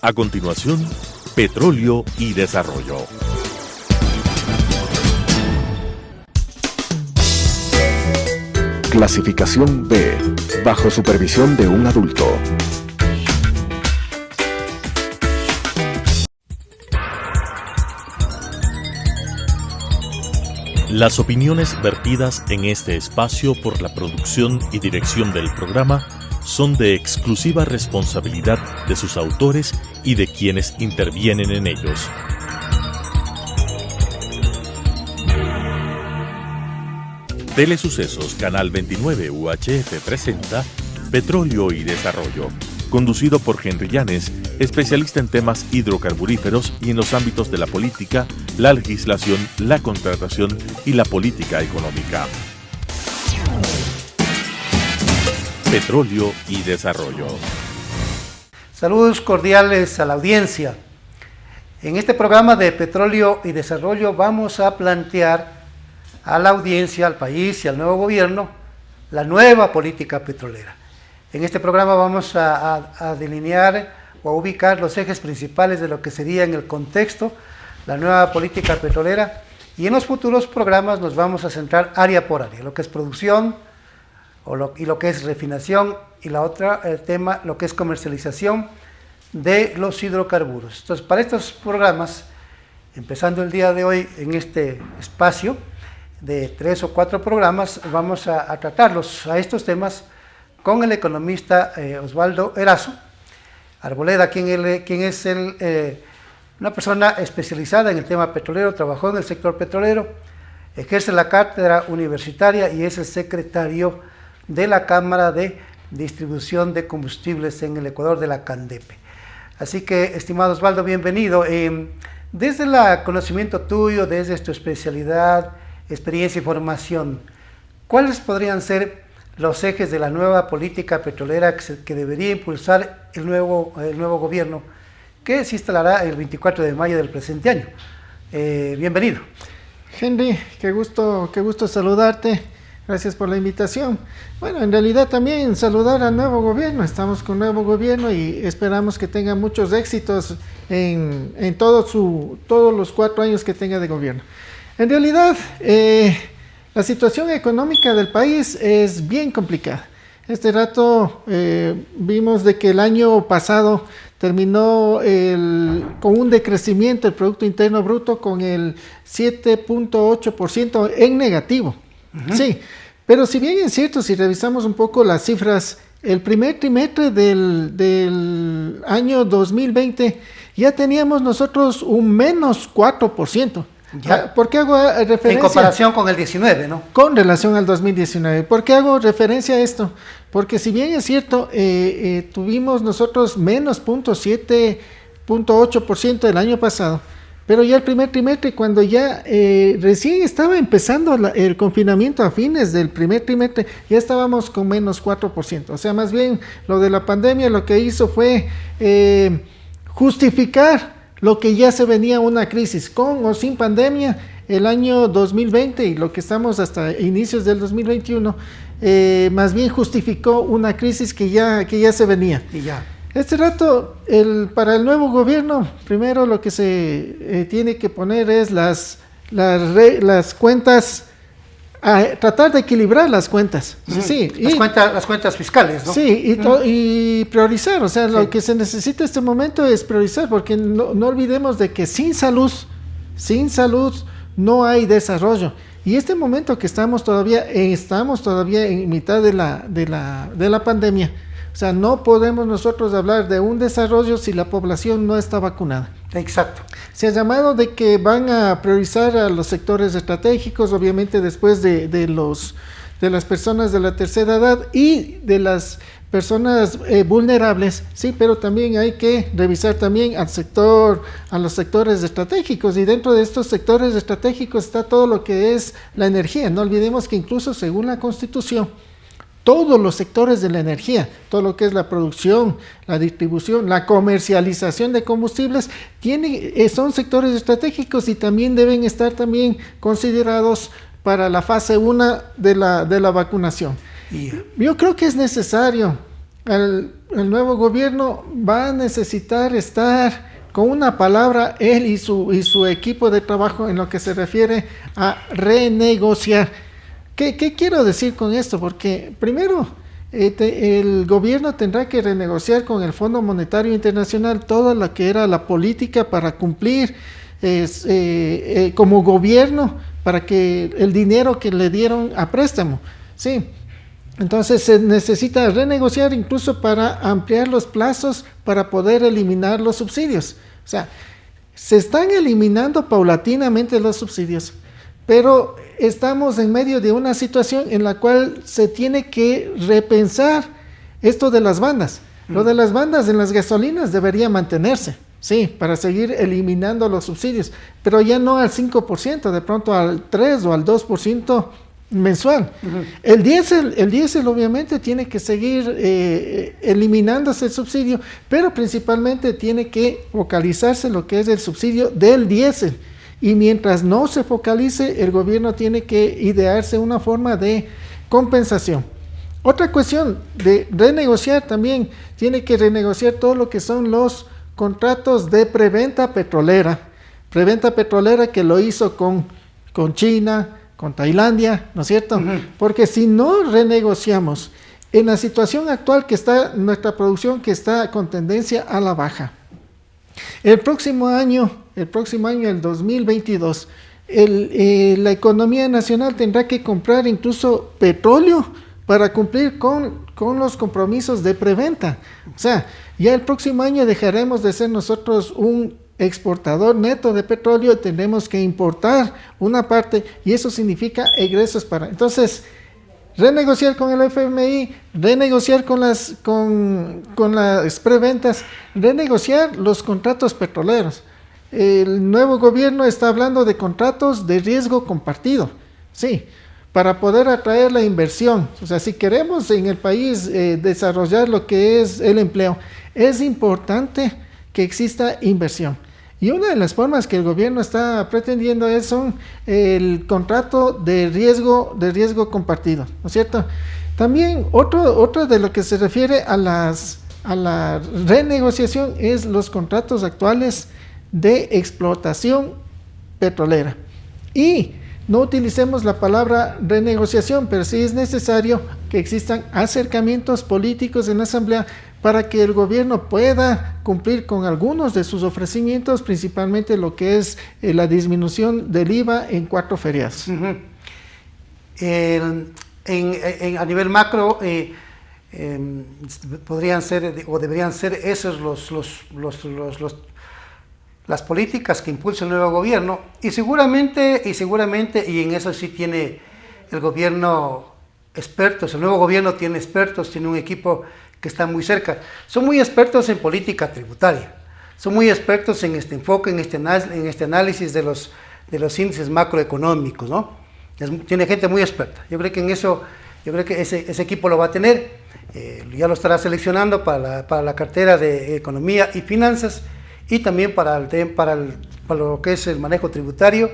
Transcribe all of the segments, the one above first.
A continuación, Petróleo y Desarrollo. Clasificación B, bajo supervisión de un adulto. Las opiniones vertidas en este espacio por la producción y dirección del programa son de exclusiva responsabilidad de sus autores y de quienes intervienen en ellos. Telesucesos Canal 29 UHF presenta Petróleo y Desarrollo, conducido por Henry Llanes, especialista en temas hidrocarburíferos y en los ámbitos de la política, la legislación, la contratación y la política económica. Petróleo y Desarrollo. Saludos cordiales a la audiencia. En este programa de Petróleo y Desarrollo vamos a plantear a la audiencia, al país y al nuevo gobierno la nueva política petrolera. En este programa vamos a delinear o a ubicar los ejes principales de lo que sería en el contexto la nueva política petrolera, y en los futuros programas nos vamos a centrar área por área, lo que es producción y lo que es refinación, y la otra tema, lo que es comercialización de los hidrocarburos. Entonces, para estos programas, empezando el día de hoy en este espacio de 3 o 4 programas, vamos a tratarlos a estos temas con el economista Osvaldo Erazo Arboleda, quien es una persona especializada en el tema petrolero, trabajó en el sector petrolero, ejerce la cátedra universitaria y es el secretario de la Cámara de Distribución de Combustibles en el Ecuador, de la CANDEPE. Así que, estimado Osvaldo, bienvenido. Desde el conocimiento tuyo, desde tu especialidad, experiencia y formación, ¿cuáles podrían ser los ejes de la nueva política petrolera que debería impulsar el nuevo gobierno, que se instalará el 24 de mayo del presente año? Bienvenido. Henry, qué gusto saludarte. Gracias por la invitación. Bueno, en realidad también saludar al nuevo gobierno. Estamos con nuevo gobierno y esperamos que tenga muchos éxitos en todos los 4 años que tenga de gobierno. En realidad, la situación económica del país es bien complicada. Este rato vimos de que el año pasado terminó con un decrecimiento del Producto Interno Bruto con el 7.8% en negativo. Uh-huh. Sí, pero si bien es cierto, si revisamos un poco las cifras, el primer trimestre del año 2020 ya teníamos nosotros un menos 4%. Ya. ¿Por qué hago referencia? En comparación con el 19, ¿no? Con relación al 2019. ¿Por qué hago referencia a esto? Porque si bien es cierto, tuvimos nosotros menos 0.8% el año pasado, pero ya el primer trimestre, cuando ya recién estaba empezando el confinamiento a fines del primer trimestre, ya estábamos con menos 4%. O sea, más bien lo de la pandemia lo que hizo fue justificar lo que ya se venía una crisis, con o sin pandemia, el año 2020 y lo que estamos hasta inicios del 2021, más bien justificó una crisis que ya se venía. Y ya. Este rato, para el nuevo gobierno, primero lo que se tiene que poner es las cuentas, tratar de equilibrar las cuentas. Sí, las cuentas fiscales, ¿no? Sí, y priorizar, o sea, lo que se necesita en este momento es priorizar, porque no olvidemos de que sin salud no hay desarrollo. Y este momento que estamos todavía en mitad de la pandemia, o sea, no podemos nosotros hablar de un desarrollo si la población no está vacunada. Exacto. Se ha llamado de que van a priorizar a los sectores estratégicos, obviamente después de las personas de la tercera edad y de las personas vulnerables, sí, pero también hay que revisar también a los sectores estratégicos, y dentro de estos sectores estratégicos está todo lo que es la energía. No olvidemos que incluso según la Constitución, todos los sectores de la energía, todo lo que es la producción, la distribución, la comercialización de combustibles, son sectores estratégicos y también deben estar también considerados para la fase 1 de la vacunación. Yo creo que es necesario el nuevo gobierno va a necesitar estar con una palabra, él y su equipo de trabajo, en lo que se refiere a renegociar. ¿Qué quiero decir con esto? Porque primero, el gobierno tendrá que renegociar con el Fondo Monetario Internacional toda la que era la política para cumplir como gobierno, para que el dinero que le dieron a préstamo, sí. Entonces se necesita renegociar incluso para ampliar los plazos para poder eliminar los subsidios. O sea, se están eliminando paulatinamente los subsidios, pero estamos en medio de una situación en la cual se tiene que repensar esto de las bandas. Lo de las bandas en las gasolinas debería mantenerse, sí, para seguir eliminando los subsidios, pero ya no al 5%, de pronto al 3 o al 2% mensual. El diésel obviamente tiene que seguir eliminándose el subsidio, pero principalmente tiene que focalizarse lo que es el subsidio del diésel, y mientras no se focalice, el gobierno tiene que idearse una forma de compensación. Otra cuestión de renegociar también, tiene que renegociar todo lo que son los contratos de preventa petrolera que lo hizo con China, con Tailandia, ¿no es cierto? Porque si no renegociamos, en la situación actual que está nuestra producción, que está con tendencia a la baja, el próximo año, el 2022, la economía nacional tendrá que comprar incluso petróleo para cumplir con los compromisos de preventa. O sea, ya el próximo año dejaremos de ser nosotros un exportador neto de petróleo, tendremos que importar una parte, y eso significa egresos para... Entonces, renegociar con el FMI, renegociar con las preventas, renegociar los contratos petroleros. El nuevo gobierno está hablando de contratos de riesgo compartido, sí, para poder atraer la inversión. O sea, si queremos en el país desarrollar lo que es el empleo, es importante que exista inversión. Y una de las formas que el gobierno está pretendiendo son el contrato de riesgo compartido, ¿no es cierto? También otro de lo que se refiere a la renegociación es los contratos actuales de explotación petrolera. Y no utilicemos la palabra renegociación, pero sí es necesario que existan acercamientos políticos en la Asamblea para que el gobierno pueda cumplir con algunos de sus ofrecimientos, principalmente lo que es la disminución del IVA en 4 feriados. A nivel macro, podrían ser o deberían ser esos las políticas que impulsa el nuevo gobierno, y seguramente, y en eso sí tiene el gobierno expertos, el nuevo gobierno tiene expertos, tiene un equipo que está muy cerca. Son muy expertos en política tributaria, son muy expertos en este enfoque, en este análisis de los índices macroeconómicos, ¿no? Tiene gente muy experta. Yo creo que en eso, ese equipo lo va a tener, ya lo estará seleccionando para la cartera de Economía y Finanzas, y también para lo que es el manejo tributario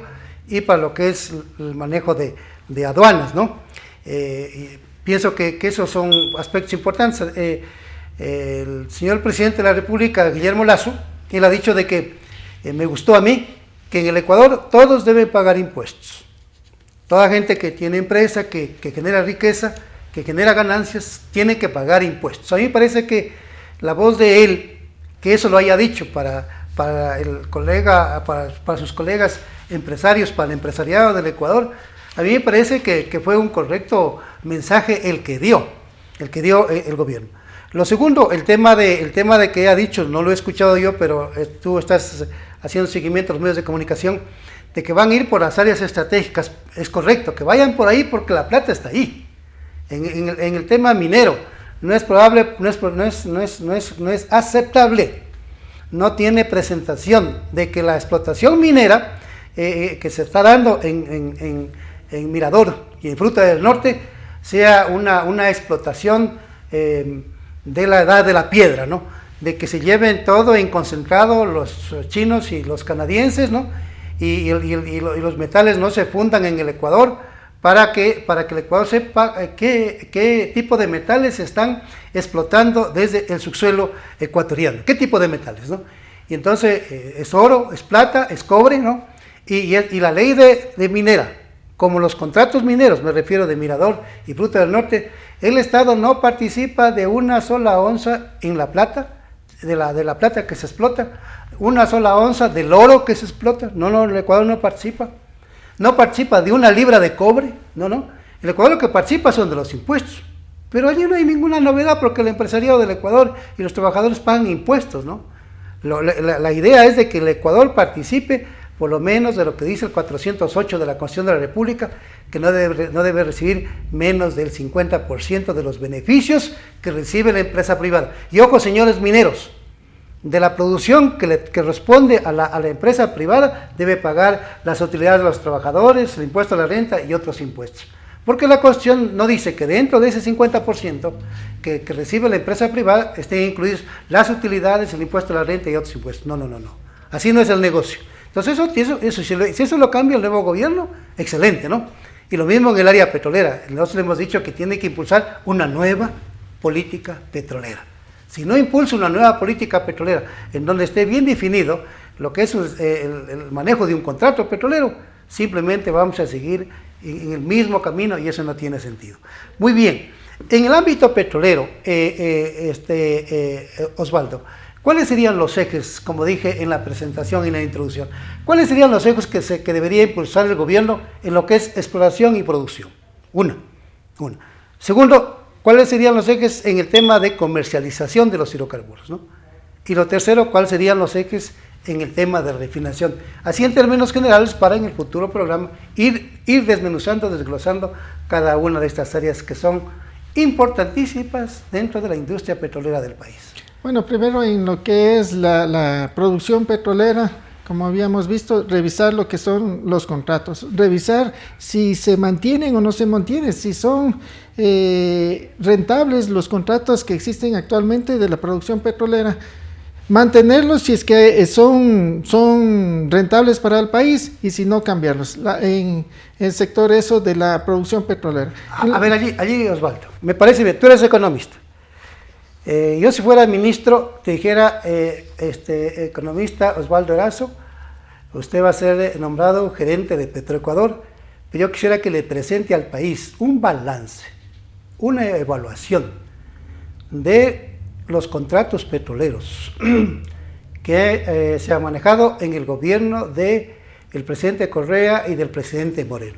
y para lo que es el manejo de aduanas, ¿no? Pienso que esos son aspectos importantes. El señor presidente de la República, Guillermo Lasso, él ha dicho de que me gustó a mí que en el Ecuador todos deben pagar impuestos. Toda gente que tiene empresa, que genera riqueza, que genera ganancias, tiene que pagar impuestos. A mí me parece que la voz de él, que eso lo haya dicho para sus colegas empresarios, para el empresariado del Ecuador, a mí me parece que fue un correcto mensaje el que dio el gobierno. Lo segundo, el tema de que ha dicho, no lo he escuchado yo, pero tú estás haciendo seguimiento a los medios de comunicación, de que van a ir por las áreas estratégicas. Es correcto, que vayan por ahí porque la plata está ahí. En el tema minero, no es probable, no es aceptable, no tiene presentación de que la explotación minera que se está dando en Mirador y en Fruta del Norte sea una explotación de la edad de la piedra, ¿no? De que se lleven todo en concentrado los chinos y los canadienses, ¿no? Y los metales no se fundan en el Ecuador para que el Ecuador sepa qué tipo de metales se están explotando desde el subsuelo ecuatoriano, qué tipo de metales, ¿no? Y entonces es oro, es plata, es cobre, ¿no? Y la ley de minera, como los contratos mineros, me refiero de Mirador y Fruta del Norte, el Estado no participa de una sola onza en la plata, de la plata que se explota, una sola onza del oro que se explota, no, el Ecuador no participa de una libra de cobre, no, el Ecuador lo que participa son de los impuestos, pero allí no hay ninguna novedad porque el empresariado del Ecuador y los trabajadores pagan impuestos, ¿no? La idea es de que el Ecuador participe por lo menos de lo que dice el 408 de la Constitución de la República, que no debe recibir menos del 50% de los beneficios que recibe la empresa privada. Y ojo, señores mineros, de la producción que responde a la empresa privada debe pagar las utilidades de los trabajadores, el impuesto a la renta y otros impuestos. Porque la Constitución no dice que dentro de ese 50% que recibe la empresa privada estén incluidos las utilidades, el impuesto a la renta y otros impuestos. No. Así no es el negocio. Entonces si eso lo cambia el nuevo gobierno, excelente, ¿no? Y lo mismo en el área petrolera. Nosotros le hemos dicho que tiene que impulsar una nueva política petrolera. Si no impulsa una nueva política petrolera en donde esté bien definido lo que es el manejo de un contrato petrolero, simplemente vamos a seguir en el mismo camino y eso no tiene sentido. Muy bien, en el ámbito petrolero, Osvaldo, ¿cuáles serían los ejes, como dije en la presentación y en la introducción? ¿Cuáles serían los ejes que debería impulsar el gobierno en lo que es exploración y producción? Una. Segundo, ¿cuáles serían los ejes en el tema de comercialización de los hidrocarburos, ¿no? Y lo tercero, ¿cuáles serían los ejes en el tema de refinación? Así en términos generales para en el futuro programa ir desmenuzando, desglosando cada una de estas áreas que son importantísimas dentro de la industria petrolera del país. Bueno, primero en lo que es la producción petrolera, como habíamos visto, revisar lo que son los contratos, revisar si se mantienen o no se mantienen, si son rentables los contratos que existen actualmente de la producción petrolera, mantenerlos si es que son rentables para el país y si no cambiarlos en el sector eso de la producción petrolera. A ver, allí Osvaldo, me parece bien, tú eres economista. Yo si fuera ministro te dijera, economista Osvaldo Erazo, usted va a ser nombrado gerente de Petroecuador, pero yo quisiera que le presente al país un balance, una evaluación de los contratos petroleros que se han manejado en el gobierno del presidente Correa y del presidente Moreno.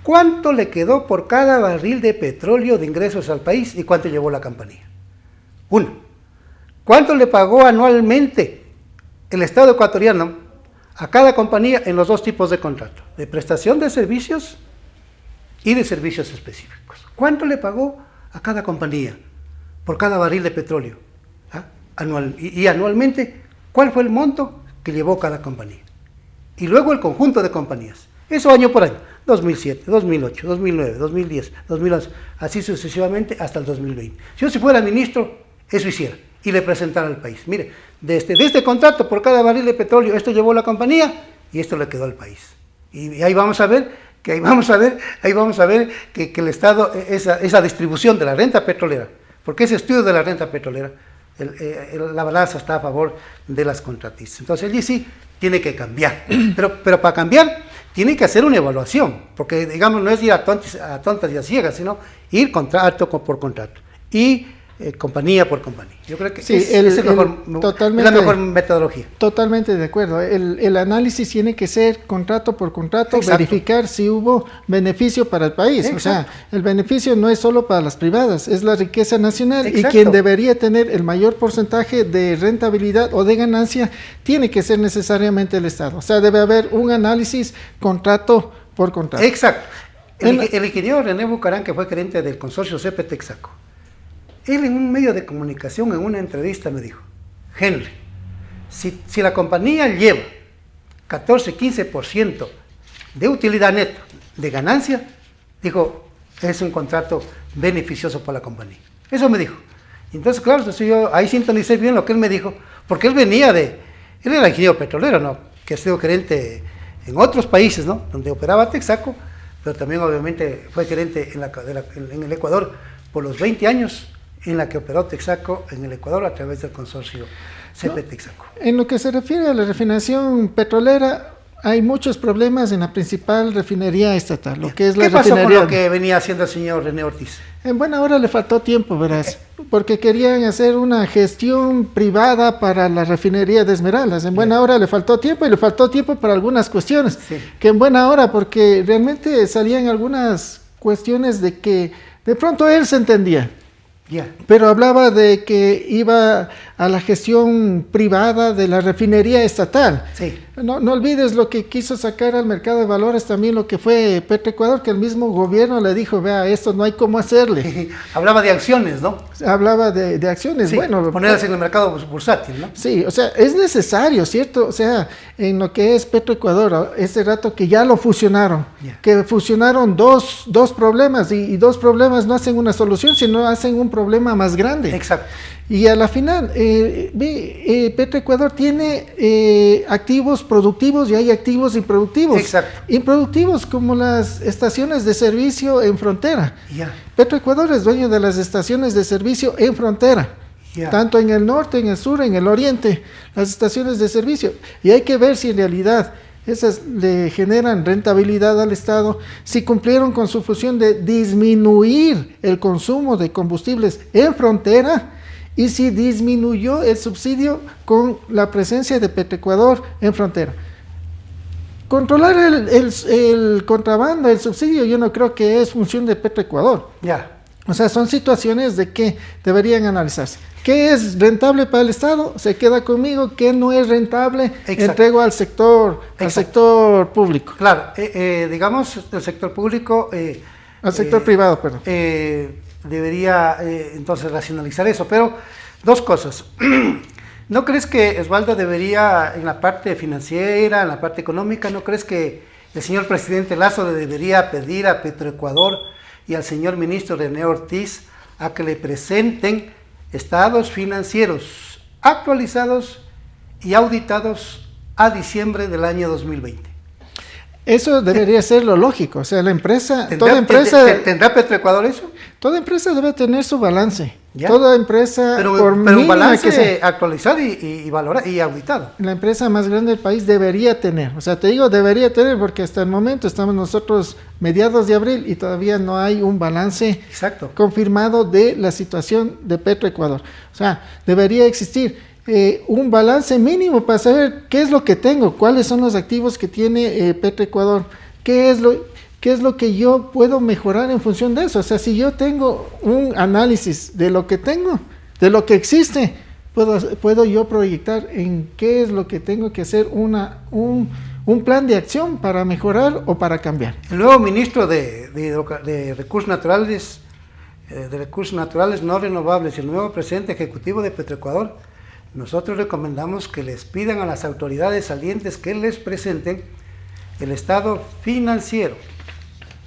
¿Cuánto le quedó por cada barril de petróleo de ingresos al país y cuánto llevó la compañía? Uno, ¿cuánto le pagó anualmente el Estado ecuatoriano a cada compañía en los dos tipos de contrato? De prestación de servicios y de servicios específicos. ¿Cuánto le pagó a cada compañía por cada barril de petróleo? Anual, y anualmente, ¿cuál fue el monto que llevó cada compañía? Y luego el conjunto de compañías. Eso año por año. 2007, 2008, 2009, 2010, 2011, así sucesivamente hasta el 2020. Si yo fuera ministro, eso hiciera y le presentara al país. Mire, de este contrato por cada barril de petróleo, esto llevó la compañía y esto le quedó al país. Y ahí vamos a ver que el Estado, esa distribución de la renta petrolera, porque ese estudio de la renta petrolera, la balanza está a favor de las contratistas. Entonces allí sí tiene que cambiar, pero para cambiar tiene que hacer una evaluación, porque digamos no es ir a tontas y a ciegas, sino ir contrato por contrato y compañía por compañía. Yo creo que sí, es la mejor metodología. Totalmente de acuerdo. El análisis tiene que ser contrato por contrato, exacto, verificar si hubo beneficio para el país. Exacto. O sea, el beneficio no es solo para las privadas, es la riqueza nacional. Exacto. Y quien debería tener el mayor porcentaje de rentabilidad o de ganancia tiene que ser necesariamente el Estado. O sea, debe haber un análisis contrato por contrato. Exacto. El ingeniero René Bucarán, que fue gerente del consorcio CP Texaco, él en un medio de comunicación, en una entrevista, me dijo: Henry, si la compañía lleva 14-15% de utilidad neta, de ganancia, dijo, es un contrato beneficioso para la compañía. Eso me dijo. Entonces, claro, yo ahí sintonicé bien lo que él me dijo, porque él él era ingeniero petrolero, ¿no? Que ha sido gerente en otros países, ¿no? Donde operaba Texaco, pero también obviamente fue gerente en el Ecuador por los 20 años en la que operó Texaco en el Ecuador a través del consorcio CP Texaco. En lo que se refiere a la refinación petrolera, hay muchos problemas en la principal refinería estatal, lo que es la refinería. ¿Qué pasó con lo que venía haciendo el señor René Ortiz? En buena hora le faltó tiempo, verás, porque querían hacer una gestión privada para la refinería de Esmeraldas. En buena hora le faltó tiempo, y le faltó tiempo para algunas cuestiones, que en buena hora, porque realmente salían algunas cuestiones de que de pronto él se entendía. Pero hablaba de que iba a la gestión privada de la refinería estatal. No olvides lo que quiso sacar al mercado de valores también, lo que fue Petroecuador, que el mismo gobierno le dijo, vea, esto no hay cómo hacerle. Hablaba de acciones, ¿no? Hablaba de acciones, bueno. Ponerlas en el mercado bursátil, ¿no? Sí, o sea, es necesario, ¿cierto? O sea, en lo que es Petroecuador, este rato que ya lo fusionaron, que fusionaron dos problemas, y dos problemas no hacen una solución, sino hacen un problema más grande. Exacto. Y a la final, Petroecuador tiene activos productivos y hay activos improductivos. Exacto. Improductivos como las estaciones de servicio en frontera. Petroecuador es dueño de las estaciones de servicio en frontera. Tanto en el norte, en el sur, en el oriente, las estaciones de servicio. Y hay que ver si en realidad esas le generan rentabilidad al Estado, si cumplieron con su función de disminuir el consumo de combustibles en frontera, y si disminuyó el subsidio con la presencia de Petroecuador en frontera. Controlar el contrabando, el subsidio, yo no creo que es función de Petroecuador. O sea, son situaciones de que deberían analizarse. ¿Qué es rentable para el Estado? Se queda conmigo. ¿Qué no es rentable? Entrego al sector público. Claro, digamos, el sector público... al sector privado, perdón. Debería entonces racionalizar eso, pero dos cosas. ¿No crees que Osvaldo debería, en la parte financiera, en la parte económica, no crees que el señor presidente Lazo le debería pedir a Petroecuador y al señor ministro René Ortiz a que le presenten estados financieros actualizados y auditados a diciembre del año 2020? Eso debería ser lo lógico, o sea, la empresa, ¿Tendrá Petroecuador eso? Toda empresa debe tener su balance. Toda empresa, pero un balance que sea actualizado y valorado y auditado. La empresa más grande del país debería tener, o sea, te digo debería tener, porque hasta el momento estamos nosotros mediados de abril y todavía no hay un balance confirmado de la situación de Petroecuador. O sea, debería existir un balance mínimo para saber qué es lo que tengo, cuáles son los activos que tiene Petroecuador, qué es lo que yo puedo mejorar en función de eso. O sea, si yo tengo un análisis de lo que tengo, de lo que existe, puedo yo proyectar en qué es lo que tengo que hacer un plan de acción para mejorar o para cambiar. El nuevo ministro de Recursos Naturales, no renovables, y el nuevo presidente ejecutivo de Petroecuador, nosotros recomendamos que les pidan a las autoridades salientes que les presenten el estado financiero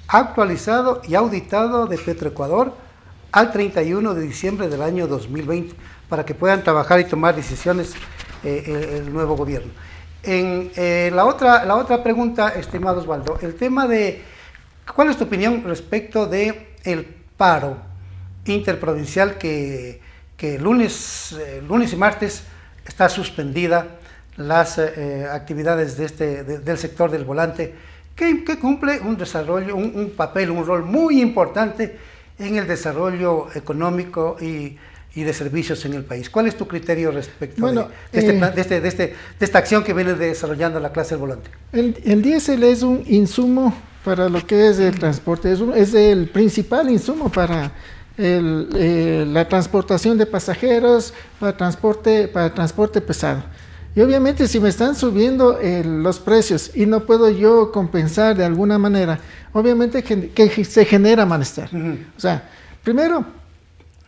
actualizado y auditado de Petroecuador al 31 de diciembre del año 2020 para que puedan trabajar y tomar decisiones el nuevo gobierno. La otra pregunta, estimado Osvaldo, el tema de ¿cuál es tu opinión respecto de el paro interprovincial que lunes y martes está suspendida las actividades del sector del volante, que cumple un desarrollo, un papel, un rol muy importante en el desarrollo económico y de servicios en el país? ¿Cuál es tu criterio respecto de esta acción que viene desarrollando la clase del volante? El diésel es un insumo para lo que es el transporte, es el principal insumo para la transportación de pasajeros, para transporte pesado. Y obviamente si me están subiendo los precios y no puedo yo compensar de alguna manera, obviamente que se genera malestar. O sea, primero,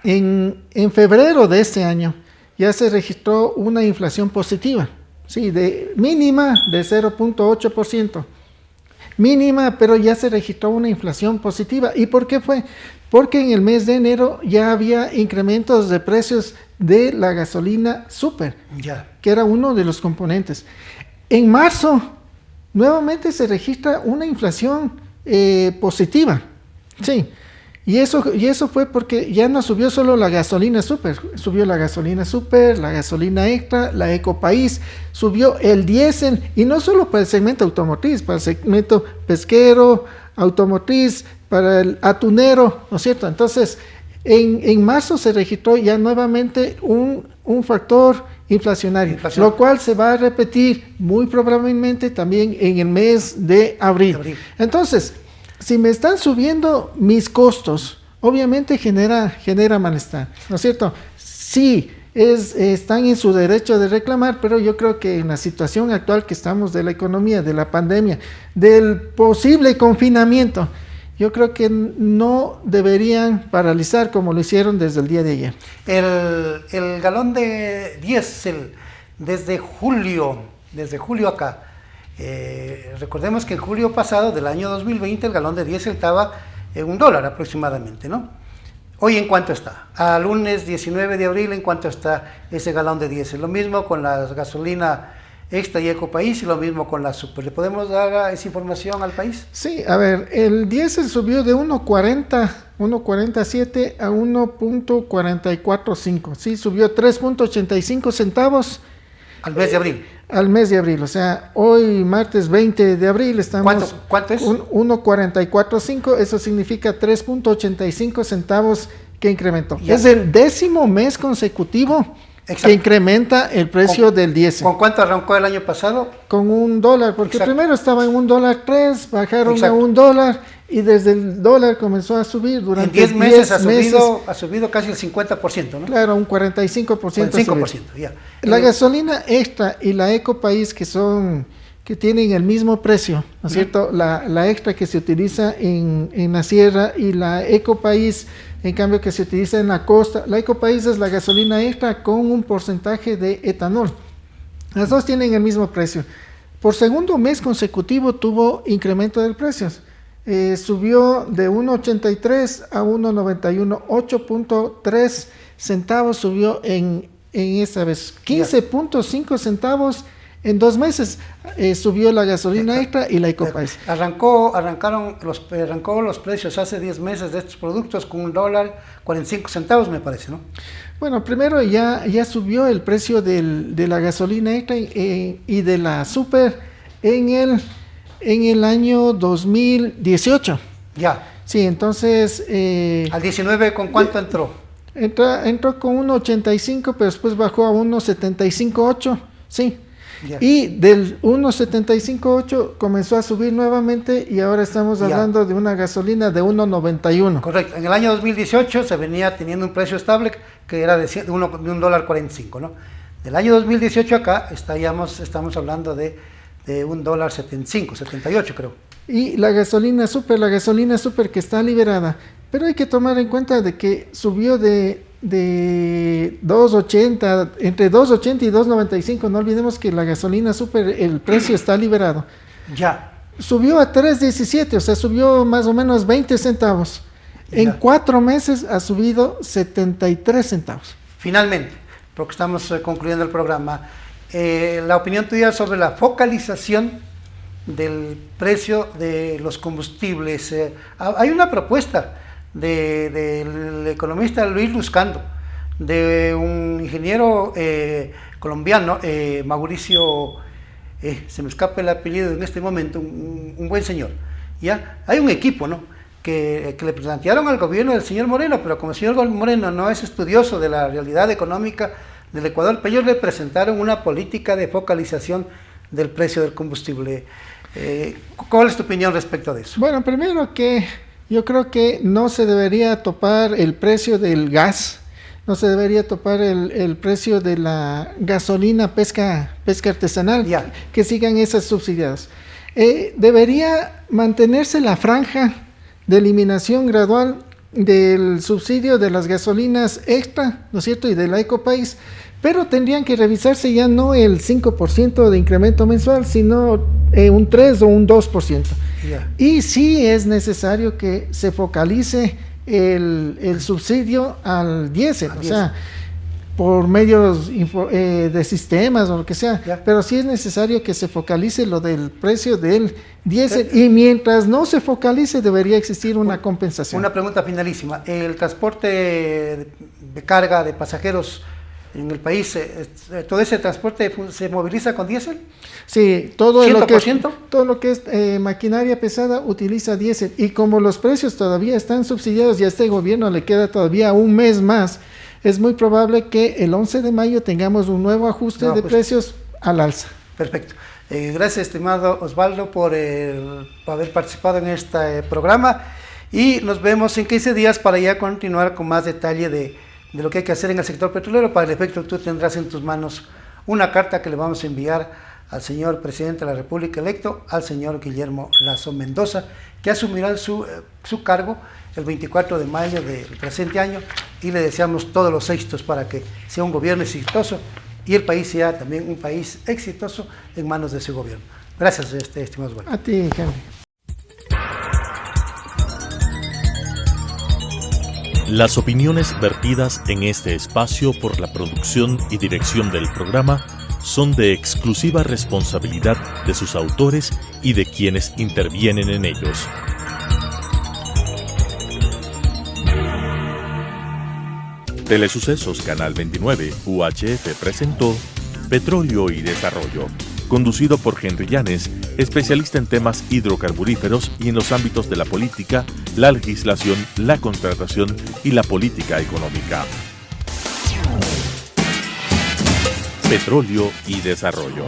en febrero de este año ya se registró una inflación positiva, sí, mínima de 0.8%. Mínima, pero ya se registró una inflación positiva. ¿Y por qué fue? Porque en el mes de enero ya había incrementos de precios de la gasolina súper, que era uno de los componentes. En marzo, nuevamente se registra una inflación positiva. Sí. Y eso fue porque ya no subió solo la gasolina super, subió la gasolina super, la gasolina extra, la Ecopaís, subió el diésel, y no solo para el segmento automotriz, para el segmento pesquero, automotriz, para el atunero, ¿no es cierto? Entonces, en marzo se registró ya nuevamente un factor inflacionario, lo cual se va a repetir muy probablemente también en el mes de abril. Entonces, si me están subiendo mis costos, obviamente genera malestar, ¿no es cierto? Sí, están en su derecho de reclamar, pero yo creo que en la situación actual que estamos de la economía, de la pandemia, del posible confinamiento, yo creo que no deberían paralizar como lo hicieron desde el día de ayer. El galón de diésel desde julio acá, recordemos que en julio pasado del año 2020 el galón de diésel estaba en $1 aproximadamente, ¿no? Hoy, ¿en cuánto está? A lunes 19 de abril, ¿en cuánto está ese galón de diésel? Lo mismo con la gasolina extra y Ecopaís, y lo mismo con la super. ¿Le podemos dar esa información al país? Sí, a ver, el diésel subió de 1.47 a 1.445, sí, subió 3.85 centavos. Al mes de abril. Al mes de abril, o sea, hoy martes 20 de abril estamos... ¿Cuánto es? 1.445, eso significa 3.85 centavos que incrementó. Ya. Es el 10º mes consecutivo. Exacto. Que incrementa el precio del diésel. ¿Con cuánto arrancó el año pasado? Con $1, porque Exacto. Primero estaba en $1.03, bajaron Exacto. a $1 y desde el dólar comenzó a subir durante en 10 meses ha subido casi el 50%, ¿no? Claro, un 45%. 45%, ya. La gasolina extra y la Ecopaís, que tienen el mismo precio, ¿no es cierto? La extra que se utiliza en la sierra y la Ecopaís, en cambio, que se utiliza en la costa. La Ecopaís es la gasolina extra con un porcentaje de etanol. Las dos tienen el mismo precio. Por segundo mes consecutivo tuvo incremento del precio. Subió de 1.83 a 1.91, 8.3 centavos subió en esta vez. 15.5 centavos en 2 meses subió la gasolina extra y la Ecopaís. Arrancó los precios hace 10 meses de estos productos con $1.45, me parece, ¿no? Bueno, primero ya subió el precio de la gasolina extra y de la super en el año 2018. Ya. Sí, entonces... ¿Al 19 con cuánto entró? Entró con 1.85, pero después bajó a 1.758, sí. Yeah. Y del 1.758 comenzó a subir nuevamente y ahora estamos hablando de una gasolina de 1.91. Correcto. En el año 2018 se venía teniendo un precio estable que era de $1.45, ¿no? Del año 2018 acá estamos hablando de $1.75, 78 creo. Y la gasolina super que está liberada, pero hay que tomar en cuenta de que subió de 2.80, entre 2.80 y 2.95, no olvidemos que la gasolina super, el precio está liberado. Ya. Subió a 3.17, o sea, subió más o menos 20 centavos. Ya. En 4 meses ha subido 73 centavos. Finalmente, porque estamos concluyendo el programa, la opinión tuya sobre la focalización del precio de los combustibles. Hay una propuesta del economista Luis Luscando, de un ingeniero colombiano, Mauricio, se me escapa el apellido en este momento, un buen señor. ¿Ya? Hay un equipo, ¿no?, que le plantearon al gobierno del señor Moreno, pero como el señor Moreno no es estudioso de la realidad económica del Ecuador, ellos le presentaron una política de focalización del precio del combustible. ¿Cuál es tu opinión respecto de eso? Bueno, primero que yo creo que no se debería topar el precio del gas, no se debería topar el precio de la gasolina pesca artesanal, que sigan esas subsidiadas. Debería mantenerse la franja de eliminación gradual del subsidio de las gasolinas extra, ¿no es cierto?, y de la Ecopaís, pero tendrían que revisarse ya no el 5% de incremento mensual, sino un 3 o un 2%. Y sí es necesario que se focalice el subsidio al diésel. O sea, por medios de sistemas o lo que sea, Ya. pero sí es necesario que se focalice lo del precio del diésel y mientras no se focalice debería existir una compensación. Una pregunta finalísima. ¿El transporte de carga de pasajeros en el país, todo ese transporte se moviliza con diésel? Sí, todo lo que es, 100%. todo lo que es maquinaria pesada utiliza diésel y como los precios todavía están subsidiados y a este gobierno le queda todavía un mes más, es muy probable que el 11 de mayo tengamos un nuevo ajuste de precios al alza. Perfecto. Gracias, estimado Osvaldo, por haber participado en este programa y nos vemos en 15 días para ya continuar con más detalle de lo que hay que hacer en el sector petrolero. Para el efecto, tú tendrás en tus manos una carta que le vamos a enviar al señor presidente de la República electo, al señor Guillermo Lasso Mendoza, que asumirá su cargo el 24 de mayo del presente año y le deseamos todos los éxitos para que sea un gobierno exitoso y el país sea también un país exitoso en manos de su gobierno. Gracias, estimado Osvaldo. A ti, Henry. Las opiniones vertidas en este espacio por la producción y dirección del programa son de exclusiva responsabilidad de sus autores y de quienes intervienen en ellos. Telesucesos Canal 29 UHF presentó Petróleo y Desarrollo, conducido por Henry Llanes, especialista en temas hidrocarburíferos y en los ámbitos de la política, la legislación, la contratación y la política económica. Petróleo y Desarrollo.